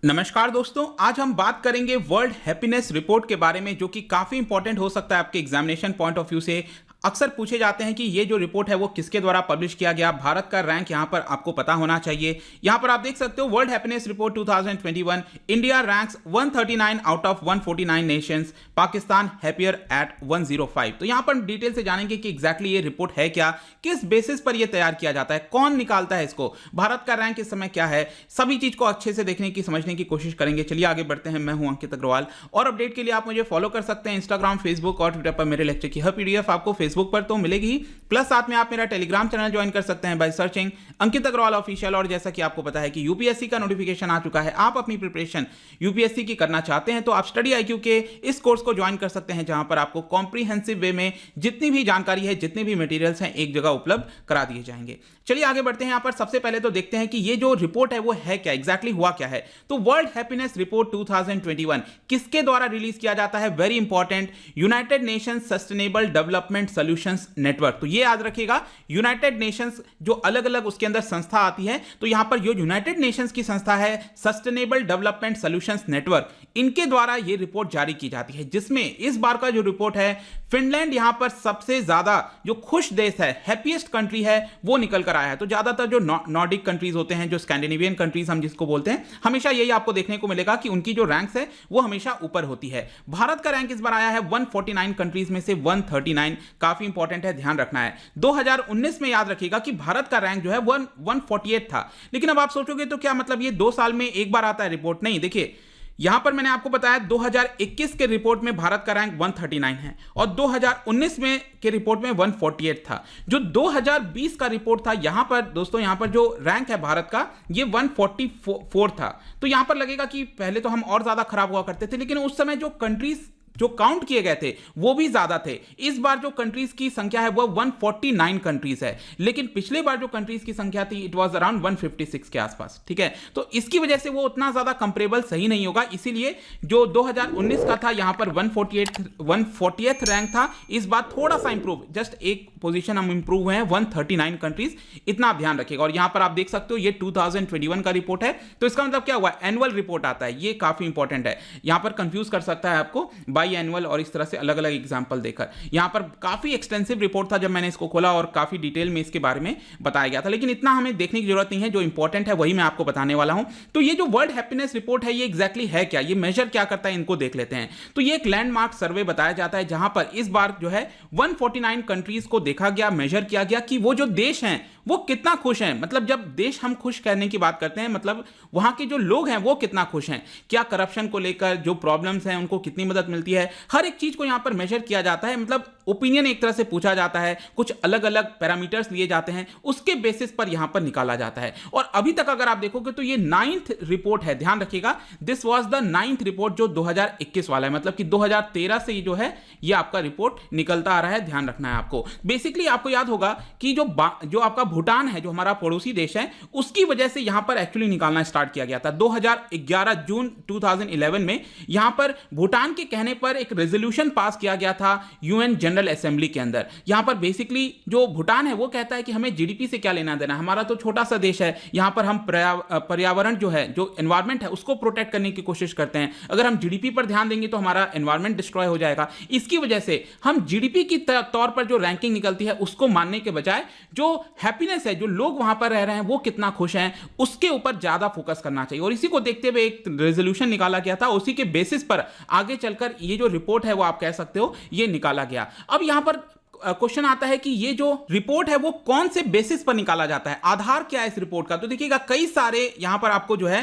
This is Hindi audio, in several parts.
नमस्कार दोस्तों, आज हम बात करेंगे वर्ल्ड हैप्पीनेस रिपोर्ट के बारे में, जो कि काफ़ी इंपॉर्टेंट हो सकता है आपके एग्जामिनेशन पॉइंट ऑफ व्यू से। अक्सर पूछे जाते हैं कि ये जो रिपोर्ट है वो किसके द्वारा पब्लिश किया गया, भारत का रैंक यहाँ पर आपको पता होना चाहिए। यहाँ पर आप देख सकते हो world happiness report 2021, India ranks 139 out of 149 nations, Pakistan happier at 105। तो यहाँ पर डिटेल से जानेंगे कि एग्जैक्टली ये रिपोर्ट है क्या, किस बेसिस पर ये तैयार किया जाता है, कौन निकालता है इसको, भारत का रैंक इस समय क्या है, सभी चीज को अच्छे से देखने की समझने की कोशिश करेंगे। चलिए आगे बढ़ते हैं। मैं हूं अंकित अग्रवाल और अपडेट के लिए आप मुझे फॉलो कर सकते हैं इंस्टाग्राम, फेसबुक और ट्विटर पर। मेरे लेक्चर की हर पीडीएफ आपको फेसबुक पर तो मिलेगी ही, प्लस साथ में आप मेरा टेलीग्राम चैनल ज्वाइन कर सकते हैं by searching Ankit Agrawal official. और जैसा कि आपको पता है कि यूपीएससी का नोटिफिकेशन आ चुका है, आप अपनी प्रिपरेशन यूपीएससी की करना चाहते हैं तो आप स्टडी आईक्यू के इस कोर्स को ज्वाइन कर सकते हैं, जहां पर आपको कॉम्प्रिहेंसिव वे में जितनी भी जानकारी है, जितने भी मटेरियल्स हैं, एक जगह उपलब्ध करा दिए जाएंगे। चलिए आगे बढ़ते हैं। यहां पर सबसे पहले तो देखते हैं कि ये जो रिपोर्ट है वो है क्या, एग्जैक्टली हुआ क्या है। तो वर्ल्ड हैप्पीनेस रिपोर्ट 2021 किसके द्वारा रिलीज किया जाता है, very important, United Nations sustainable development solutions network. तो ये याद रखिएगा, यूनाइटेड नेशंस जो अलग अलग उसके अंदर संस्था आती है, तो यहां पर जो यूनाइटेड नेशंस की संस्था है सस्टेनेबल डेवलपमेंट सॉल्यूशंस नेटवर्क, इनके द्वारा ये रिपोर्ट जारी की जाती है, जिसमें इस बार का जो रिपोर्ट है फिनलैंड यहां पर सबसे ज्यादा जो खुश देश है, हैप्पीएस्ट कंट्री है, वो निकल कर आया है। तो ज्यादातर जो नॉर्डिक कंट्रीज होते हैं, जो स्कैंडिनेवियन कंट्रीज हम जिसको बोलते हैं, हमेशा यही आपको देखने को मिलेगा कि उनकी जो रैंक्स है वो हमेशा ऊपर होती है। भारत का रैंक इस बार आया है 149 कंट्रीज में से 139, काफी इंपॉर्टेंट है, ध्यान रखना है। 2019 में याद रखिएगा कि भारत का रैंक जो है 148 था। लेकिन अब आप सोचोगे तो क्या मतलब ये 2 साल में एक बार आता है रिपोर्ट? नहीं, देखिए यहां पर मैंने आपको बताया 2021 के रिपोर्ट में भारत का रैंक 139 है और 2019 में के रिपोर्ट में 148 था। जो 2020 का रिपोर्ट था, यहां पर दोस्तों, यहां पर जो रैंक है भारत का, ये 144 था। तो यहां पर लगेगा कि पहले तो हम और ज्यादा खराब हुआ करते थे, लेकिन उस समय जो कंट्रीज जो काउंट किए गए थे वो भी ज्यादा थे। इस बार जो कंट्रीज की संख्या है वो 149 कंट्रीज है, लेकिन पिछले बार जो कंट्रीज की संख्या थी इट वाज अराउंड 156 के आसपास, ठीक है। तो इसकी वजह से वो उतना ज्यादा कंपेरेबल सही नहीं होगा, इसीलिए जो 2019 का था यहां पर 148th रैंक था, इस बार थोड़ा सा इंप्रूव, जस्ट एक पोजीशन हम इंप्रूव हुए हैं, 139 कंट्रीज, इतना आप ध्यान रखिएगा। और यहां पर आप देख सकते हो ये 2021 का रिपोर्ट है, तो इसका मतलब क्या हुआ, एनुअल रिपोर्ट आता है, ये काफी इंपॉर्टेंट है। यहां पर कंफ्यूज कर सकता है आपको बाई एनुअल और इस तरह से अलग अलग एग्जांपल देकर। यहां पर काफी एक्सटेंसिव रिपोर्ट था जब मैंने इसको खोला और काफी डिटेल में इसके बारे में बताया गया था, लेकिन इतना हमें देखने की जरूरत नहीं है, जो इंपॉर्टेंट है वही मैं आपको बताने वाला हूं। तो ये जो वर्ल्ड हैप्पीनेस रिपोर्ट है ये एग्जैक्टली है क्या, ये मेजर क्या करता है, इनको देख लेते हैं। तो ये एक लैंडमार्क सर्वे बताया जाता है, जहां पर इस बार जो है 149 कंट्रीज को देखा गया, मेजर किया गया कि वो जो देश हैं वो कितना खुश हैं। मतलब जब देश हम खुश करने की बात करते हैं, मतलब वहां के जो लोग हैं वो कितना खुश हैं, क्या करप्शन को लेकर जो प्रॉब्लम्स हैं उनको कितनी मदद मिलती है, हर एक चीज को यहां पर मेजर किया जाता है। मतलब ओपिनियन एक तरह से पूछा जाता है, कुछ अलग अलग पैरामीटर्स लिए जाते हैं, उसके बेसिस पर यहां पर निकाला जाता है। और अभी तक अगर आप देखोगे तो ये 9th रिपोर्ट है, ध्यान रखिएगा, this was the 9th report जो 2021 वाला है, मतलब कि 2013 से ये जो है ये आपका रिपोर्ट निकलता आ रहा है, ध्यान रखना है आपको। बेसिकली आपको याद होगा कि जो आपका भूटान है, जो हमारा पड़ोसी देश है, उसकी वजह से यहां पर एक्चुअली निकालना स्टार्ट किया गया था। 2011 जून 2011 में यहां पर भूटान के कहने पर एक रेजोल्यूशन पास किया गया था यूएन जनरल असेंबली के अंदर। यहां पर बेसिकली जो भूटान है वो कहता है कि हमें जीडीपी से क्या लेना देना, हमारा तो छोटा सा देश है, यहां पर हम पर्यावरण जो है, जो एनवायरमेंट है, उसको प्रोटेक्ट करने की कोशिश करते हैं। अगर हम जीडीपी पर ध्यान देंगे तो हमारा एनवायरमेंट डिस्ट्रॉय हो जाएगा। इसकी वजह से हम जीडीपी की तौर पर जो रैंकिंग निकलती है उसको मानने के बजाय जो हैप्पीनेस है, जो लोग वहां पर रह रहे हैं वो कितना खुश हैं, उसके ऊपर ज्यादा फोकस करना चाहिए। और इसी को देखते हुए एक रेजोल्यूशन निकाला गया था, उसी के बेसिस पर आगे चलकर ये जो रिपोर्ट है वो आप कह सकते हो ये निकाला गया। अब यहां पर क्वेश्चन आता है कि ये जो रिपोर्ट है वो कौन से बेसिस पर निकाला जाता है, आधार क्या है इस रिपोर्ट का। तो देखिएगा कई सारे यहां पर आपको जो है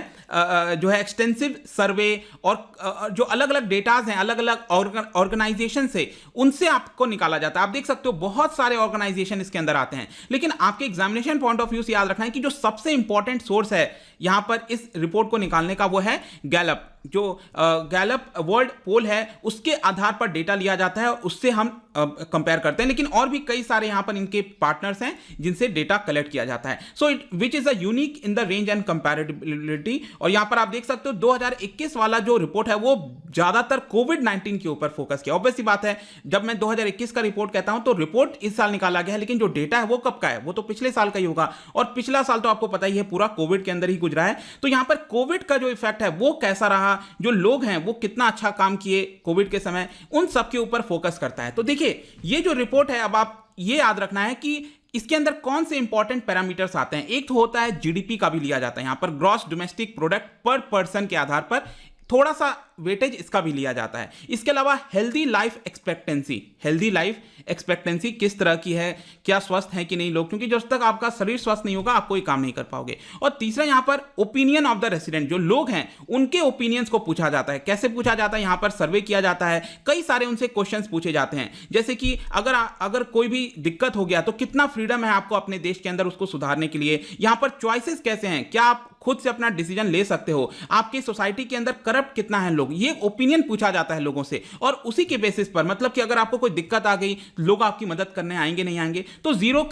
एक्सटेंसिव सर्वे और जो अलग अलग डेटाज हैं, अलग अलग ऑर्गेनाइजेशन से, उनसे आपको निकाला जाता है। आप देख सकते हो बहुत सारे ऑर्गेनाइजेशन इसके अंदर आते हैं, लेकिन आपके एग्जामिनेशन पॉइंट ऑफ व्यू से याद रखना है कि जो सबसे इंपॉर्टेंट सोर्स है यहां पर इस रिपोर्ट को निकालने का वो है गैलप। जो गैलप वर्ल्ड पोल है उसके आधार पर डेटा लिया जाता है और उससे हम कंपेयर करते हैं, लेकिन और भी कई सारे यहां पर इनके पार्टनर्स हैं जिनसे डेटा कलेक्ट किया जाता है। So it which is a unique in the range and comparability. और यहां पर आप देख सकते हो 2021 वाला जो रिपोर्ट है वो ज्यादातर कोविड-19 के ऊपर फोकस किया। ऑब्वियस सी बात है, जब मैं 2021 का रिपोर्ट कहता हूं तो रिपोर्ट इस साल निकाला गया है, लेकिन जो डेटा है वो कब का है, वो तो पिछले साल का ही होगा, और पिछला साल तो आपको पता ही है पूरा कोविड के अंदर ही गुजरा है। तो यहां पर कोविड का जो इफेक्ट है वो कैसा रहा, जो लोग हैं वो कितना अच्छा काम किए कोविड के समय, उन सब के ऊपर फोकस करता है। तो देखिए ये जो रिपोर्ट है, अब आप ये याद रखना है कि इसके अंदर कौन से इंपॉर्टेंट पैरामीटर्स आते हैं। एक तो होता है जीडीपी का भी लिया जाता है यहां पर, ग्रॉस डोमेस्टिक प्रोडक्ट पर पर्सन के आधार पर थोड़ा सा वेटेज इसका भी लिया जाता है। इसके अलावा हेल्दी लाइफ एक्सपेक्टेंसी किस तरह की है, क्या स्वस्थ है कि नहीं लोग, क्योंकि जब तक आपका शरीर स्वस्थ नहीं होगा आप कोई काम नहीं कर पाओगे। और तीसरा यहां पर ओपिनियन ऑफ द रेसिडेंट, जो लोग हैं उनके ओपिनियंस को पूछा जाता है। कैसे पूछा जाता है, यहां पर सर्वे किया जाता है, कई सारे उनसे क्वेश्चंस पूछे जाते हैं, जैसे कि अगर कोई भी दिक्कत हो गया तो कितना फ्रीडम है आपको अपने देश के अंदर उसको सुधारने के लिए, यहां पर चॉइसेस कैसे हैं, क्या आप खुद से अपना डिसीजन ले सकते हो, आपकी सोसाइटी के अंदर करप्ट कितना है लोग, ये ओपिनियन पूछा जाता है लोगों से। और उसी के बेसिस पर, मतलब कि अगर आपको कोई दिक्कत आ गई, लोग आपकी मदद करने आएंगे नहीं आएंगे, तो 0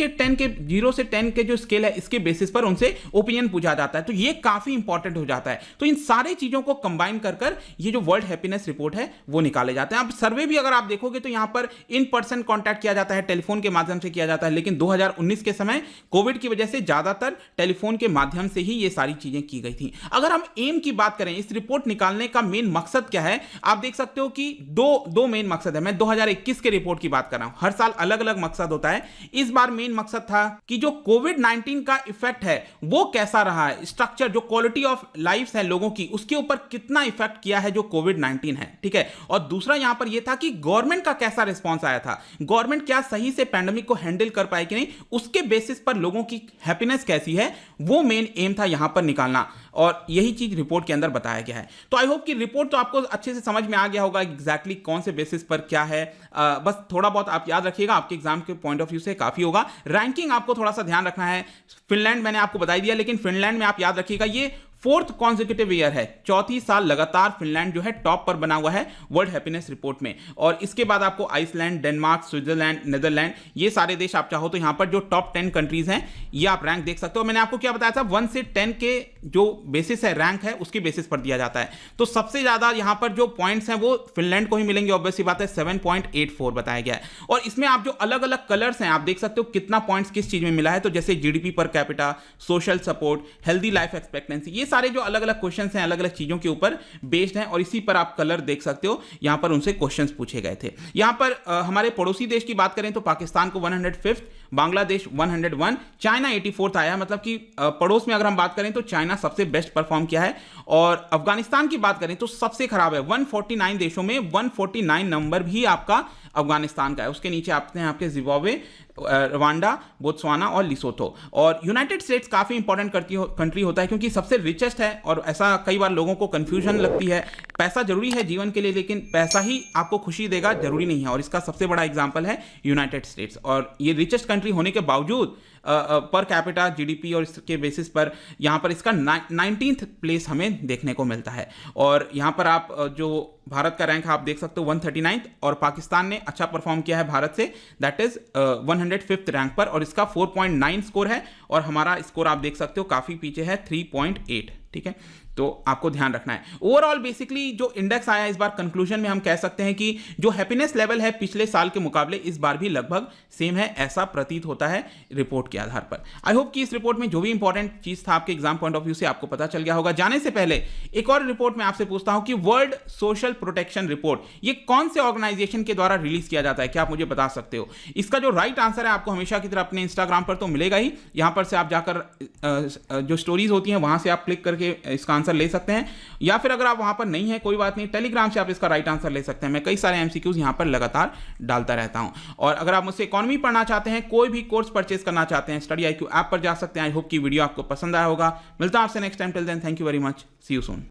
से 10 के जो स्केल है इसके बेसिस पर उनसे ओपिनियन पूछा जाता है। तो ये काफी इंपॉर्टेंट हो जाता है। तो इन सारे चीजों को कंबाइन कर ये जो वर्ल्ड हैप्पीनेस रिपोर्ट है वो निकाले जाते हैं। अब सर्वे भी अगर आप देखोगे तो यहां पर इन पर्सन कॉन्टैक्ट किया जाता है, टेलीफोन के माध्यम से किया जाता है, लेकिन 2019 के समय कोविड की वजह से ज्यादातर टेलीफोन के माध्यम से ही ये सारी चीजें की गई थी। अगर हम एम की बात करें, इस रिपोर्ट निकालने का मेन मकसद क्या है, आप देख सकते हो कि दो मेन मकसद है। मैं 2021 के रिपोर्ट की बात कर रहा हूं, हर साल अलग अलग मकसद होता है। इस बार मेन मकसद था कि जो कोविड-19 का इफेक्ट है वो कैसा रहा है, स्ट्रक्चर, जो क्वालिटी ऑफ लाइफ है लोगों की, उसके ऊपर कितना इफेक्ट किया है जो कोविड-19 है, ठीक है। और दूसरा यहां पर यह था कि गवर्नमेंट का कैसा रिस्पॉन्स आया था, गवर्नमेंट क्या सही से पैंडेमिक को हैंडल कर पाए कि नहीं, उसके बेसिस पर लोगों की हैप्पीनेस कैसी है, वो मेन एम था यहां पर निकालना। और यही चीज रिपोर्ट के अंदर बताया गया है। तो आई होप कि रिपोर्ट तो आपको अच्छे से समझ में आ गया होगा एग्जैक्टली कौन से बेसिस पर क्या है। बस थोड़ा बहुत आप याद रखिएगा, आपके एग्जाम के पॉइंट ऑफ व्यू से काफी होगा। रैंकिंग आपको थोड़ा सा ध्यान रखना है। फिनलैंड मैंने आपको बता दिया, लेकिन फिनलैंड में आप याद रखिएगा ये 4th कॉन्सेक्यूटिव ईयर है, चौथी साल लगातार फिनलैंड जो है टॉप पर बना हुआ है वर्ल्ड हैप्पीनेस रिपोर्ट में। और इसके बाद आपको आइसलैंड, डेनमार्क, स्विट्जरलैंड, नीदरलैंड, ये सारे देश आप चाहो तो यहां पर जो टॉप 10 कंट्रीज हैं ये आप रैंक देख सकते हो। मैंने आपको क्या बताया था, 1 से 10 के जो बेसिस है, रैंक है, उसके बेसिस पर दिया जाता है। तो सबसे ज्यादा यहां पर जो पॉइंट्स हैं वो फिनलैंड को ही मिलेंगे, ऑब्वियस सी बात है, 7.84 बताया गया है। और इसमें आप जो अलग अलग कलर्स हैं आप देख सकते हो कितना पॉइंट्स किस चीज में मिला है। तो जैसे GDP per capita, social support, healthy life expectancy, ये सारे जो अलग अलग क्वेश्चंस हैं अलग अलग चीजों के ऊपर बेस्ड हैं। और इसी पर आप कलर देख सकते हो, यहां पर उनसे क्वेश्चंस पूछे गए थे। यहां पर हमारे पड़ोसी देश की बात करें तो पाकिस्तान को 105th, बांग्लादेश 101, चाइना 84th आया। मतलब कि पड़ोस में अगर हम बात करें तो चाइना सबसे बेस्ट परफॉर्म किया है। और अफगानिस्तान की बात करें तो सबसे खराब है, 149 देशों में 149 नंबर भी आपका अफगानिस्तान का है। उसके नीचे आते हैं आपके जिम्बाब्वे, रवांडा, बोत्सवाना और लिसोथो। और यूनाइटेड स्टेट्स काफी इंपॉर्टेंट कंट्री होता है क्योंकि सबसे रिचेस्ट है। और ऐसा कई बार लोगों को कंफ्यूजन लगती है, पैसा जरूरी है जीवन के लिए, लेकिन पैसा ही आपको खुशी देगा जरूरी नहीं है। और इसका सबसे बड़ा एग्जांपल है यूनाइटेड स्टेट्स। और ये रिचेस्ट कंट्री होने के बावजूद पर कैपिटा जीडीपी और इसके बेसिस पर यहाँ पर इसका 19th प्लेस हमें देखने को मिलता है। और यहाँ पर आप जो भारत का रैंक आप देख सकते हो 139th, और पाकिस्तान ने अच्छा परफॉर्म किया है भारत से, दैट इज 105th रैंक पर, और इसका 4.9 स्कोर है। और हमारा स्कोर आप देख सकते हो काफी पीछे है, 3.8, ठीक है। तो आपको ध्यान रखना है। ओवरऑल बेसिकली जो इंडेक्स आया इस बार, कंक्लूजन में हम कह सकते हैं कि जो हैप्पीनेस लेवल है पिछले साल के मुकाबले इस बार भी लगभग सेम है, ऐसा प्रतीत होता है रिपोर्ट के आधार पर। आई होप कि इस रिपोर्ट में जो भी इंपॉर्टेंट चीज था आपके एग्जाम पॉइंट ऑफ व्यू से आपको पता चल गया होगा। जाने से पहले एक और रिपोर्ट मैं आपसे पूछता हूं कि वर्ल्ड सोशल प्रोटेक्शन रिपोर्ट ये कौन से ऑर्गेनाइजेशन के द्वारा रिलीज किया जाता है, क्या आप मुझे बता सकते हो? इसका जो राइट आंसर है आपको हमेशा की तरह अपने इंस्टाग्राम पर तो मिलेगा ही, यहां पर से आप जाकर जो स्टोरीज होती हैं वहां से आप क्लिक करके इसका आंसर ले सकते हैं। या फिर अगर आप वहां पर नहीं है कोई बात नहीं, टेलीग्राम से आप इसका राइट आंसर ले सकते हैं। मैं कई सारे एमसीक्यूज यहां पर लगातार डालता रहता हूं। और अगर आप मुझसे इकोनॉमी पढ़ना चाहते हैं, कोई भी कोर्स परचेज करना चाहते हैं, स्टडी IQ ऐप पर जा सकते हैं। आई होप की वीडियो आपको पसंद आया होगा। मिलता हूं आपसे next time, till then thank you very much, see you soon.